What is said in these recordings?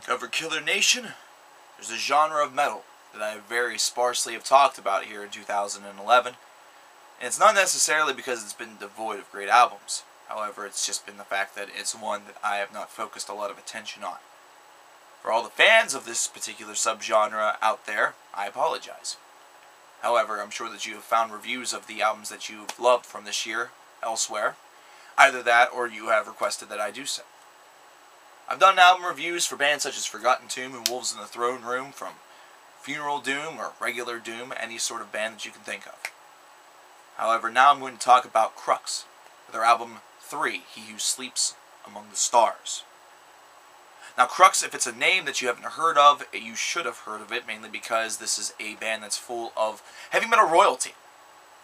Coverkillernation, there's a genre of metal that I very sparsely have talked about here in 2011, and it's not necessarily because it's been devoid of great albums. However, it's just been the fact that it's one that I have not focused a lot of attention on. For all the fans of this particular subgenre out there, I apologize. However, I'm sure that you have found reviews of the albums that you've loved from this year elsewhere. Either that, or you have requested that I do so. I've done album reviews for bands such as Forgotten Tomb and Wolves in the Throne Room, from Funeral Doom or Regular Doom, any sort of band that you can think of. However, now I'm going to talk about Krux, with their album 3, He Who Sleeps Among the Stars. Now, Krux, if it's a name that you haven't heard of, you should have heard of it, mainly because this is a band that's full of heavy metal royalty.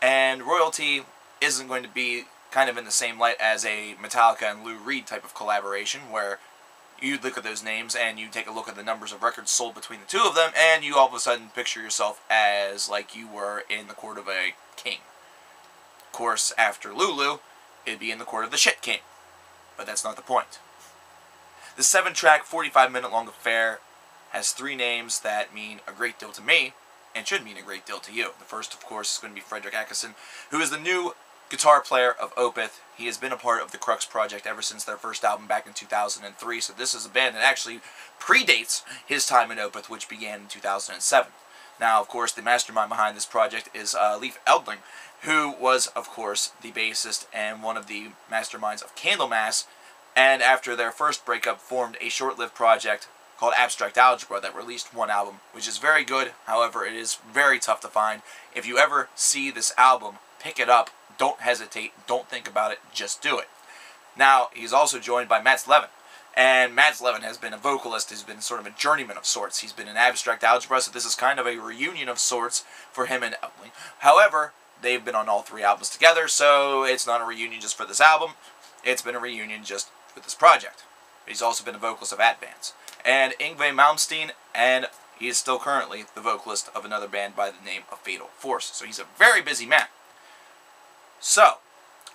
And royalty isn't going to be kind of in the same light as a Metallica and Lou Reed type of collaboration, where you look at those names and you take a look at the numbers of records sold between the two of them, and you all of a sudden picture yourself as like you were in the court of a king. Of course, after Lulu, it'd be in the court of the shit king. But that's not the point. The 7-track, 45-minute long affair has 3 names that mean a great deal to me, and should mean a great deal to you. The first, of course, is going to be Frederick Ackerson, who is the new guitar player of Opeth. He has been a part of the Krux project ever since their first album back in 2003, so this is a band that actually predates his time in Opeth, which began in 2007. Now, of course, the mastermind behind this project is Leif Eldling, who was, of course, the bassist and one of the masterminds of Candlemass, and after their first breakup formed a short-lived project called Abstract Algebra that released 1 album, which is very good. However, it is very tough to find. If you ever see this album, pick it up. Don't hesitate. Don't think about it. Just do it. Now, he's also joined by Mats Levin. And Mats Levin has been a vocalist. He's been sort of a journeyman of sorts. He's been in Abstract Algebra, so this is kind of a reunion of sorts for him and Eldling. However, they've been on all 3 albums together, so it's not a reunion just for this album. It's been a reunion just with this project. He's also been a vocalist of Advance. And Yngwie Malmsteen, and he is still currently the vocalist of another band by the name of Fatal Force. So he's a very busy man. So,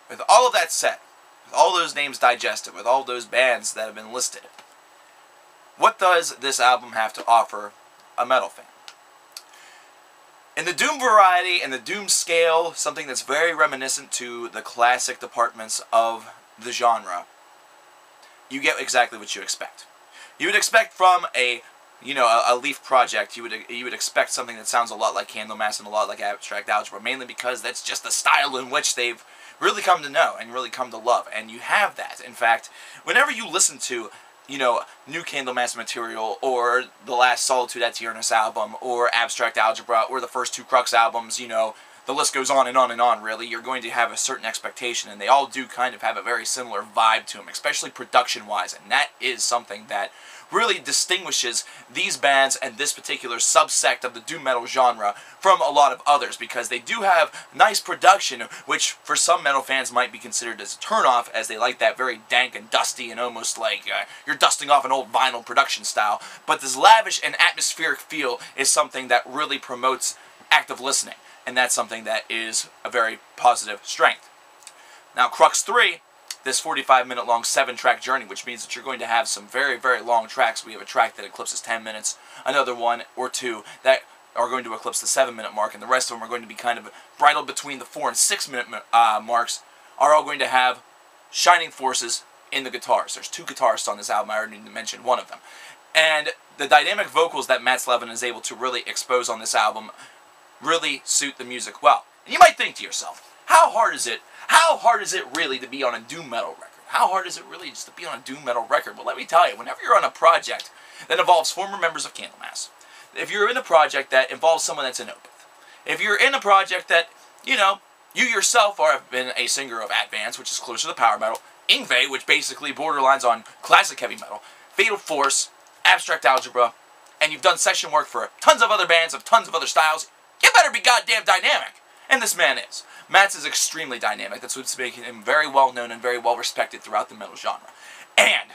with all of that said, with all those names digested, with all those bands that have been listed, what does this album have to offer a metal fan? In the Doom variety and the Doom scale, something that's very reminiscent to the classic departments of the genre, you get exactly what you expect. You would expect from a Leaf project, you would expect something that sounds a lot like Candlemass and a lot like Abstract Algebra, mainly because that's just the style in which they've really come to know and really come to love, and you have that. In fact, whenever you listen to, new Candlemass material, or the last Solitude at Tyrannus album, or Abstract Algebra, or the first 2 Krux albums, the list goes on and on and on, really. You're going to have a certain expectation, and they all do kind of have a very similar vibe to them, especially production-wise, and that is something that really distinguishes these bands and this particular subsect of the doom metal genre from a lot of others, because they do have nice production, which for some metal fans might be considered as a turnoff, as they like that very dank and dusty and almost like you're dusting off an old vinyl production style. But this lavish and atmospheric feel is something that really promotes active listening, and that's something that is a very positive strength. Now, Krux 3, this 45-minute long 7-track journey, which means that you're going to have some very, very long tracks. We have a track that eclipses 10 minutes, another 1 or 2 that are going to eclipse the 7-minute mark, and the rest of them are going to be kind of bridled between the 4 and 6-minute marks, are all going to have shining forces in the guitars. There's 2 guitarists on this album. I already mentioned one of them. And the dynamic vocals that Mats Levin is able to really expose on this album really suit the music well. And you might think to yourself, how hard is it really to be on a doom metal record? How hard is it really just to be on a doom metal record? Well, let me tell you, whenever you're on a project that involves former members of Candlemass, if you're in a project that involves someone that's in Opeth, if you're in a project that, you yourself have been a singer of Advance, which is closer to power metal, Yngwie, which basically borderlines on classic heavy metal, Fatal Force, Abstract Algebra, and you've done session work for tons of other bands of tons of other styles, you better be goddamn dynamic. And this man is. Mats is extremely dynamic. That's what's making him very well known and very well respected throughout the metal genre. And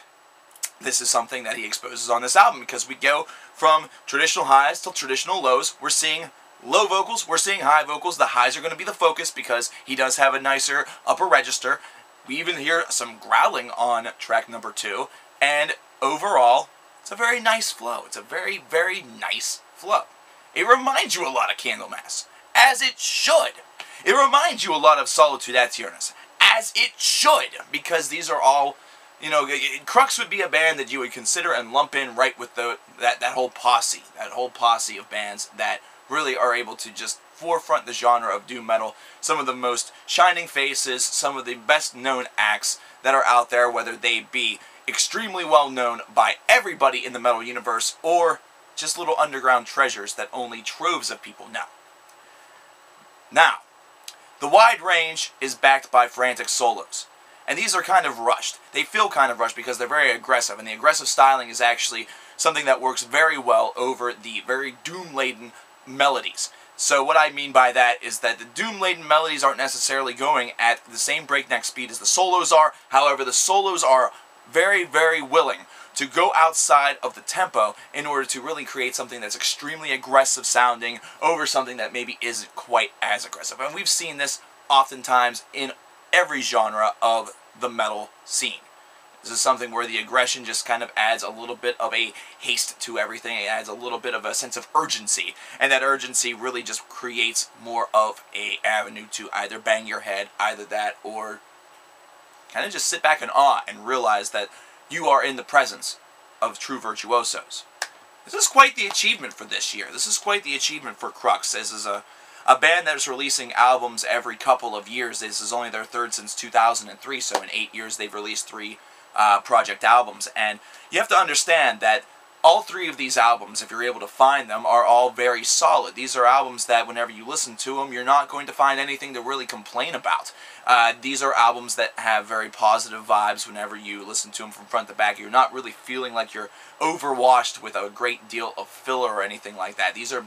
this is something that he exposes on this album, because we go from traditional highs to traditional lows. We're seeing low vocals, we're seeing high vocals. The highs are going to be the focus because he does have a nicer upper register. We even hear some growling on track number 2. And overall, It's a very nice flow. It's a very, very nice flow. It reminds you a lot of Candlemass, as it should. It reminds you a lot of Solitude Aeternus, as it should, because these are all, you know, Krux would be a band that you would consider and lump in right with that whole posse of bands that really are able to just forefront the genre of doom metal. Some of the most shining faces, some of the best known acts that are out there, whether they be extremely well known by everybody in the metal universe or just little underground treasures that only troves of people know. Now, the wide range is backed by frantic solos. And these are kind of rushed. They feel kind of rushed because they're very aggressive. And the aggressive styling is actually something that works very well over the very doom-laden melodies. So what I mean by that is that the doom-laden melodies aren't necessarily going at the same breakneck speed as the solos are. However, the solos are very, very willing to go outside of the tempo in order to really create something that's extremely aggressive sounding over something that maybe isn't quite as aggressive. And we've seen this oftentimes in every genre of the metal scene. This is something where the aggression just kind of adds a little bit of a haste to everything. It adds a little bit of a sense of urgency. And that urgency really just creates more of an avenue to either bang your head, either that, or kind of just sit back in awe and realize that you are in the presence of true virtuosos. This is quite the achievement for this year. This is quite the achievement for Krux. This is a band that is releasing albums every couple of years. This is only their third since 2003, so in 8 years they've released 3 project albums. And you have to understand that all 3 of these albums, if you're able to find them, are all very solid. These are albums that whenever you listen to them, you're not going to find anything to really complain about. These are albums that have very positive vibes whenever you listen to them from front to back. You're not really feeling like you're overwashed with a great deal of filler or anything like that. These are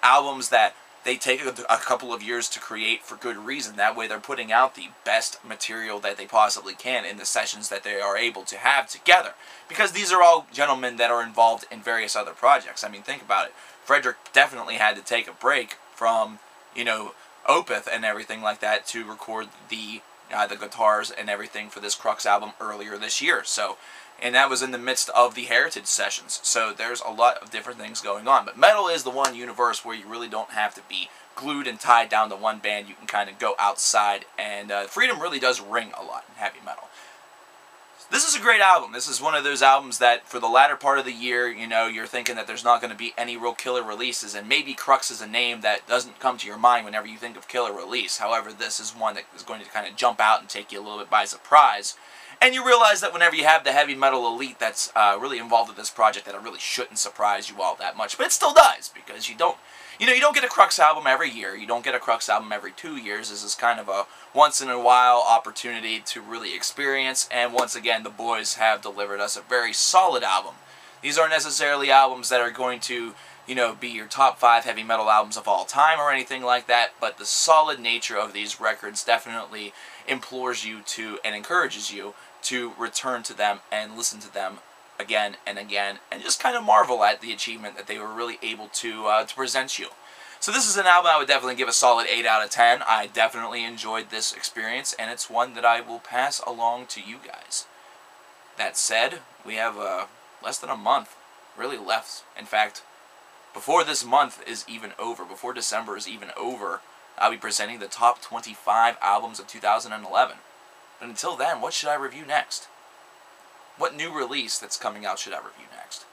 albums that they take a couple of years to create for good reason. That way they're putting out the best material that they possibly can in the sessions that they are able to have together. Because these are all gentlemen that are involved in various other projects. I mean, think about it. Frederick definitely had to take a break from, you know, Opeth and everything like that to record the guitars and everything for this Krux album earlier this year. So, and that was in the midst of the Heritage sessions. So there's a lot of different things going on. But metal is the one universe where you really don't have to be glued and tied down to one band. You can kind of go outside, and freedom really does ring a lot in heavy metal. This is a great album. This is one of those albums that for the latter part of the year, you know, you're thinking that there's not going to be any real killer releases, and maybe Krux is a name that doesn't come to your mind whenever you think of killer release. However, this is one that is going to kind of jump out and take you a little bit by surprise. And you realize that whenever you have the heavy metal elite that's really involved with this project, that it really shouldn't surprise you all that much. But it still does, because you don't get a Krux album every year. You don't get a Krux album every 2 years. This is kind of a once-in-a-while opportunity to really experience. And once again, the boys have delivered us a very solid album. These aren't necessarily albums that are going to, you know, be your top 5 heavy metal albums of all time or anything like that. But the solid nature of these records definitely implores you to and encourages you to return to them and listen to them again and again, and just kind of marvel at the achievement that they were really able to present you. So this is an album I would definitely give a solid 8 out of 10. I definitely enjoyed this experience, and it's one that I will pass along to you guys. That said, we have less than a month really left. In fact, before this month is even over, before December is even over, I'll be presenting the top 25 albums of 2011. But until then, what should I review next? What new release that's coming out should I review next?